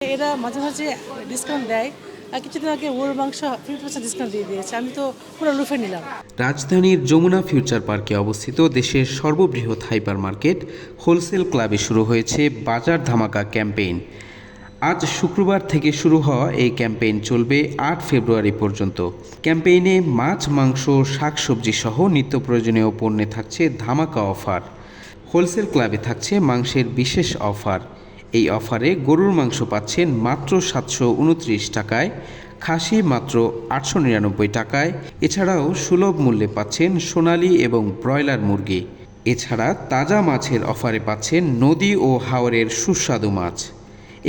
এরা মাঝে মাঝে ডিসকাউন্ট দেয়। কিছুদিন আগে ওর মাংস 50% ডিসকাউন্ট দিয়ে দিয়েছে। আমি তো পুরো লুফে নিলাম। রাজধানীর যমুনা ফিউচার পার্কে অবস্থিত দেশের সর্ববৃহৎ হাইপার মার্কেট হোলসেল ক্লাবে শুরু হয়েছে বাজার ধামাকা ক্যাম্পেইন। আজ শুক্রবার থেকে শুরু হওয়া এই ক্যাম্পেইন চলবে 8 ফেব্রুয়ারি পর্যন্ত। ক্যাম্পেইনে মাছ, মাংস, শাকসবজি সহ নিত্য প্রয়োজনীয় পণ্যে থাকছে ধামাকা অফার। হোলসেল ক্লাবে থাকছে মাংসের বিশেষ অফার। এই অফারে গরুর মাংস পাচ্ছেন মাত্র 729 টাকায়, খাসি মাত্র 899 টাকায়। এছাড়াও সুলভ মূল্যে পাচ্ছেন সোনালী এবং ব্রয়লার মুরগি। এছাড়া তাজা মাছের অফারে পাচ্ছেন নদী ও হাওরের সুস্বাদু মাছ।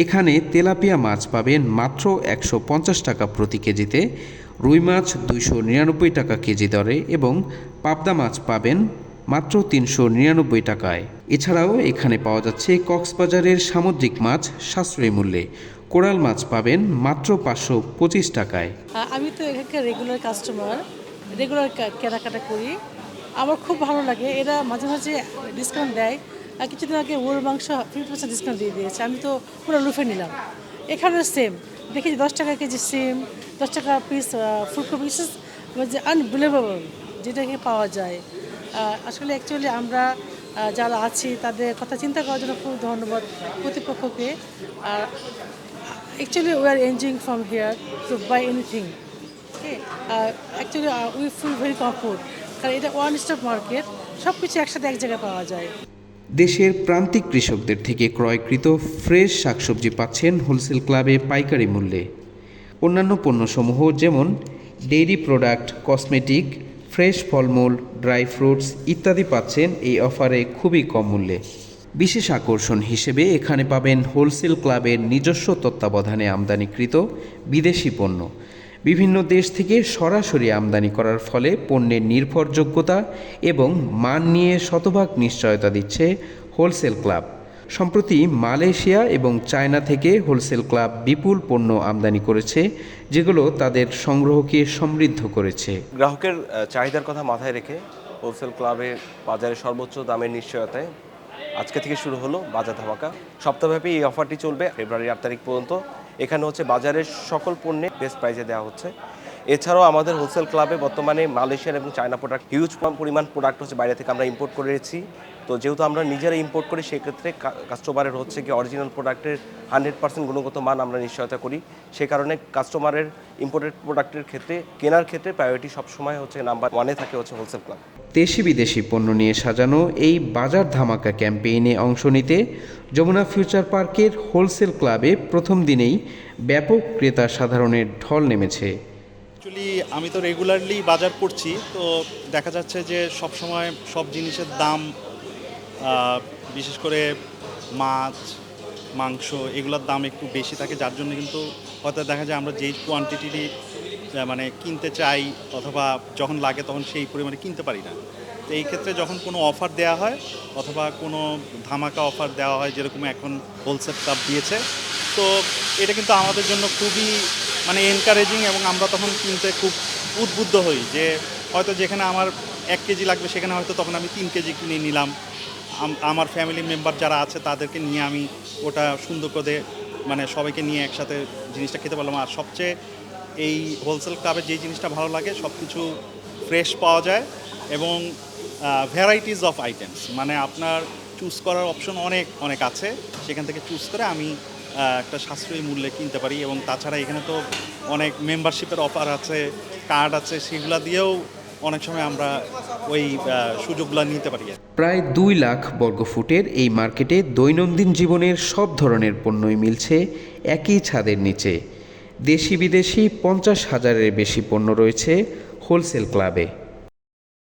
এখানে তেলাপিয়া মাছ পাবেন মাত্র 150 টাকা প্রতি কেজিতে, রুই মাছ 299 টাকা কেজি দরে এবং পাবদা মাছ পাবেন মাত্র 399 টাকায়। এছাড়াও এখানে পাওয়া যাচ্ছে কক্সবাজারের সামুদ্রিক মাছ সাশ্রয়ী মূল্যে। কোরাল মাছ পাবেন মাত্র 525 টাকায়। আমি তো এখানকার রেগুলার কাস্টমার, রেগুলার কেনাকাটা করি। আমার খুব ভালো লাগে। এরা মাঝে মাঝে ডিসকাউন্ট দেয়। কিছুদিন আগে ওর মাংস 50% ডিসকাউন্ট দিয়ে দিয়েছে। আমি তো পুরো লুফে নিলাম। এখানেও সেম দেখি 10 টাকা কেজি সিম, 10 টাকা পিস ফুলকপি, যে আনবিলিভেবল যেটাকে পাওয়া যায়। আসলে অ্যাকচুয়ালি আমরা যারা আছি তাদের কথা চিন্তা করার জন্য খুব ধন্যবাদ কর্তৃপক্ষকে। আর actually we are enjoying from here to buy anything. Okay, actually we feel very comfort কারণ এটা ওয়ান স্টপ মার্কেট, সব কিছু একসাথে এক জায়গায় পাওয়া যায়। দেশের প্রান্তিক কৃষকদের থেকে ক্রয়কৃত ফ্রেশ শাকসবজি পাচ্ছেন হোলসেল ক্লাবে পাইকারি মূল্যে। অন্যান্য পণ্যসমূহ যেমন ডেইরি প্রোডাক্ট, কসমেটিক, ফ্রেশ ফলমূল, ড্রাই ফ্রুটস ইত্যাদি পাচ্ছেন এই অফারে খুবই কম মূল্যে। বিশেষ আকর্ষণ হিসেবে এখানে পাবেন হোলসেল ক্লাবের নিজস্ব তত্ত্বাবধানে আমদানিকৃত বিদেশি পণ্য। বিভিন্ন দেশ থেকে সরাসরি আমদানি করার ফলে পণ্যের নির্ভরযোগ্যতা এবং মান নিয়ে শতভাগ নিশ্চয়তা দিচ্ছে হোলসেল ক্লাব। সম্প্রতি মালয়েশিয়া এবং চায়না থেকে হোলসেল ক্লাব বিপুল পণ্য আমদানি করেছে, যেগুলো তাদের সংগ্রহকে সমৃদ্ধ করেছে। গ্রাহকের চাহিদার কথা মাথায় রেখে হোলসেল ক্লাবের বাজারে সর্বোচ্চ দামের নিশ্চয়তায় আজকে থেকে শুরু হলো বাজার ধামাকা। সপ্তাহব্যাপী এই অফারটি চলবে ফেব্রুয়ারি 8 তারিখ পর্যন্ত। এখানে হচ্ছে বাজারের সকল পণ্যে বেস্ট প্রাইসে দেওয়া হচ্ছে। এছাড়াও আমাদের হোলসেল ক্লাবে বর্তমানে মালয়েশিয়ান এবং চায়না প্রোডাক্ট হিউজ পরিমাণ প্রোডাক্ট হচ্ছে বাইরে থেকে আমরা ইম্পোর্ট করে রেখেছি। তো যেহেতু আমরা নিজেরা ইম্পোর্ট করি, সেক্ষেত্রে কাস্টমারের হচ্ছে কি অরিজিনাল প্রোডাক্টের 100% গুণগত মান আমরা নিশ্চয়তা করি। সে কারণে কাস্টমারের ইম্পোর্টেড প্রোডাক্টের ক্ষেত্রে কেনার ক্ষেত্রে প্রায়োরিটি সবসময় হচ্ছে নাম্বার 1-এ থাকে হচ্ছে হোলসেল ক্লাব। দেশি বিদেশি পণ্য নিয়ে সাজানো এই বাজার ধামাকা ক্যাম্পেইনে অংশ নিতে যমুনা ফিউচার পার্কের হোলসেল ক্লাবে প্রথম দিনেই ব্যাপক ক্রেতা সাধারণের ঢল নেমেছে। অ্যাকচুয়ালি আমি তো রেগুলারলি বাজার করছি, তো দেখা যাচ্ছে যে সব সময় সব জিনিসের দাম, বিশেষ করে মাছ, মাংস এগুলোর দাম একটু বেশি থাকে, যার জন্য কিন্তু হয়তো দেখা যায় আমরা যেই কোয়ান্টিটি মানে কিনতে চাই অথবা যখন লাগে তখন সেই পরিমাণে কিনতে পারি না। তো এই ক্ষেত্রে যখন কোনো অফার দেওয়া হয় অথবা কোনো ধামাকা অফার দেওয়া হয়, যেরকম এখন হোলসেল ক্লাব দিয়েছে, তো এটা কিন্তু আমাদের জন্য খুবই মানে এনকারেজিং, এবং আমরা তখন কিনতে খুব উদ্বুদ্ধ হই যে হয়তো যেখানে আমার 1 কেজি লাগবে সেখানে হয়তো তখন আমি 3 কেজি কিনে নিলাম। আমার ফ্যামিলি মেম্বার যারা আছে তাদেরকে নিয়ে আমি ওটা সুন্দর করে মানে সবাইকে নিয়ে একসাথে জিনিসটা খেতে পারলাম। আর সবচেয়ে এই হোলসেল ক্লাবের যেই জিনিসটা ভালো লাগে, সব কিছু ফ্রেশ পাওয়া যায় এবং ভ্যারাইটিস অফ আইটেমস, মানে আপনার চুজ করার অপশন অনেক আছে। সেখান থেকে চুজ করে আমি একটা সাশ্রয়ী মূল্যে কিনতে পারি। এবং তাছাড়া এখানে তো অনেক মেম্বারশিপের অফার আছে, কার্ড আছে, সেগুলো দিয়েও অনেক সময় আমরা ওই সুযোগগুলো নিতে পারি। প্রায় 2 লাখ বর্গফুটের এই মার্কেটে দৈনন্দিন জীবনের সব ধরনের পণ্যই মিলছে একই ছাদের নিচে। দেশি বিদেশি 50,000-এর বেশি পণ্য রয়েছে হোলসেল ক্লাবে।